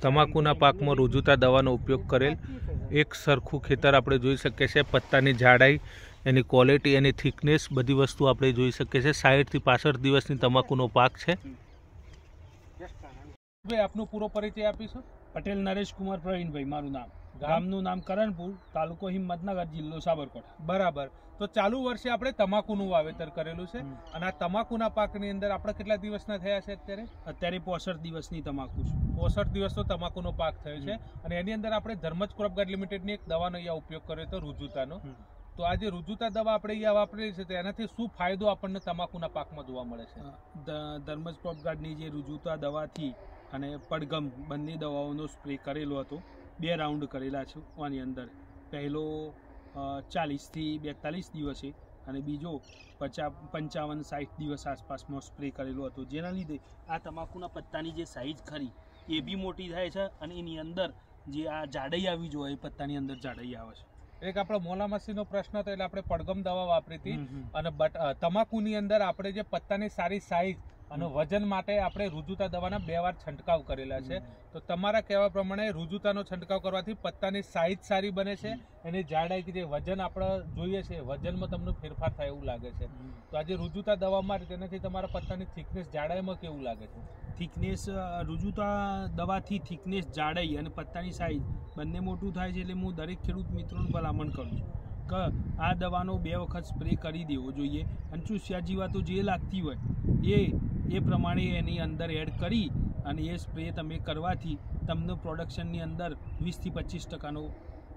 તમાકુના પાકમાં રુજુતા દવાનો ઉપયોગ કરેલ એક સરખું ખેતર આપણે જોઈ શકીએ છીએ। પત્તાની જાડાઈ, એની ક્વોલિટી, એની થિકનેસ, બધી વસ્તુ આપણે જોઈ શકીએ છીએ। 60 થી 65 દિવસની તમાકુનો પાક છે। ભાઈ આપનો પૂરો પરિચય આપીશું। પટેલ નરેશ કુમાર પ્રવીણભાઈ મારું નામ, ગામનું નામ કરણપુર, તાલુકો હિંમતનગર, જિલ્લો સાબરકાંઠા। બરાબર। તો ચાલુ વર્ષે આપણે તમાકુનું વાવેતર કરેલું છે અને આ તમાકુના પાકની અંદર આપણે કેટલા દિવસના થયા છે અત્યારે? અત્યારે 65 દિવસની તમાકુ છે। 65 દિવસનો તમાકુનો પાક થયો છે અને એની અંદર આપણે ધર્મજ ક્રોપ ગાર્ડ લિમિટેડની એક દવાનો અહીંયા ઉપયોગ કર્યો હતો, રુજુતાનો। તો આ જે રુજુતા દવા આપણે અહીંયા વાપરેલી છે તો એનાથી શું ફાયદો આપણને તમાકુના પાકમાં જોવા મળે છે? ધર્મજ ક્રોપ ગાર્ડની જે રુજુતા દવાથી અને પડગમ બંને દવાઓનો સ્પ્રે કરેલો હતો। 2 રાઉન્ડ કરેલા છે આની અંદર। પહેલો 40 થી 42 દિવસે અને બીજો 55-60 દિવસ આસપાસમાં સ્પ્રે કરેલો હતો, જેના લીધે આ તમાકુના પત્તાની જે સાઈઝ ખરી એ બી મોટી થાય છે અને એની અંદર જે આ જાડાઈ આવી જોઈએ એ પત્તાની અંદર જાડાઈ આવે છે। એક આપણો મોલામસીનો પ્રશ્ન હતો એટલે આપણે પડગમ દવા વાપરી હતી અને તમાકુની અંદર આપણે જે પત્તાની સારી સાઈઝ અને વજન માટે આપણે રુજુતા દવાના 2 વાર છંટકાવ કરેલા છે। તો તમારા કહેવા પ્રમાણે રુજુતાનો છંટકાવ કરવાથી પત્તાની સાઈઝ સારી બને છે, એની જાડાઈ કે જે વજન આપણે જોઈએ છે વજનમાં તમને ફેરફાર થાય એવું લાગે છે। તો આજે રુજુતા દવા મારી તેનાથી તમારા પત્તાની થિકનેસ, જાડાઈમાં કેવું લાગે છે? થિકનેસ, રુજુતા દવાથી થિકનેસ, જાડાઈ અને પત્તાની સાઈઝ બંને મોટું થાય છે। એટલે હું દરેક ખેડૂત મિત્રોને ભલામણ કરું છું કે આ દવાનો 2 વખત સ્પ્રે કરી દેવો જોઈએ અને ચૂસ્યા જીવાતો જે લાગતી હોય એ પ્રમાણે એની અંદર એડ કરી અને એ સ્પ્રે તમે કરવાથી તમને પ્રોડક્શનની અંદર 20 થી 25%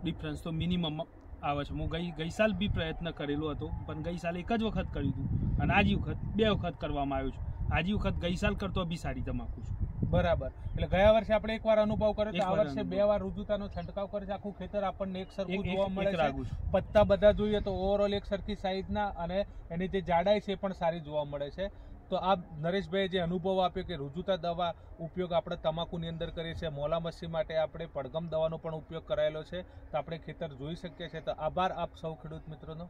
ડિફરન્સ તો મિનિમમ આવે છે। હું ગઈ સાલ બી પ્રયત્ન કરેલો હતો, પણ ગઈ સાલ એક જ વખત કર્યું હતું અને આજી વખત 2 વખત કરવામાં આવ્યું છે। આજી વખત ગઈ સાલ કરતો બી સારી તમાકુ છે। બરાબર। એટલે ગયા વર્ષે આપણે એકવાર અનુભવ કર્યો તો આ વર્ષે 2 વાર રુજુતાનો છંટકાવ કરે છે। આખું ખેતર આપણને એક સરખું જોવા મળે છે। પત્તા બધા જોઈએ તો ઓવરઓલ એક સરખી સાઈઝના અને એની જે જાડાઈ છે પણ સારી જોવા મળે છે। તો આ નરેશભાઈએ જે અનુભવ આપ્યો કે રુજુતા દવા ઉપયોગ આપણે તમાકુની અંદર કરીએ છીએ, મોલામસી માટે આપણે પડગમ દવાનો પણ ઉપયોગ કરાયેલો છે, તો આપણે ખેતર જોઈ શકીએ છીએ। તો આભાર આપ સૌ ખેડૂત મિત્રોનો।